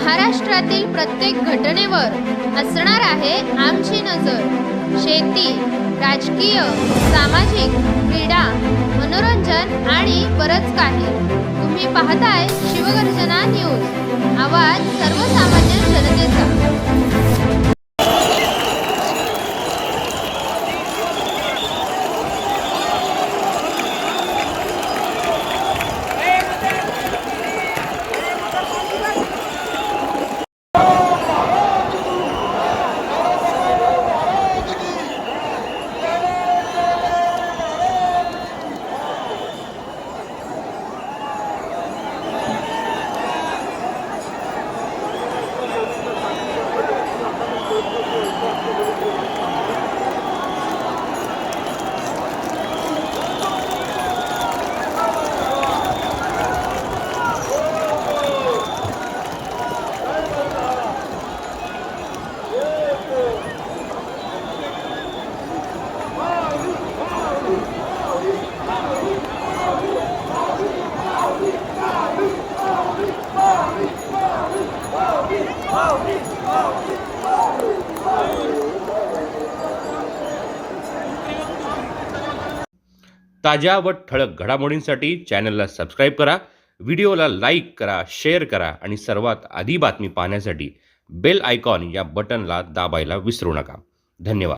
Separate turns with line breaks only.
महाराष्ट्रातील प्रत्येक घटनेवर असणार आहे आमची नजर। शेती, राजकीय, सामाजिक, क्रीडा, मनोरंजन आणि बरंच काही। तुम्ही पाहताय शिवगर्जना न्यूज, आवाज सर्वसामान्य जनतेचा।
ताज्या व ठळक घडामोडींसाठी चॅनलला सबस्क्राईब करा, व्हिडिओला लाईक करा, शेअर करा आणि सर्वात आधी बातमी पाहण्यासाठी बेल आयकॉन या बटनला दाबायला विसरू नका। धन्यवाद।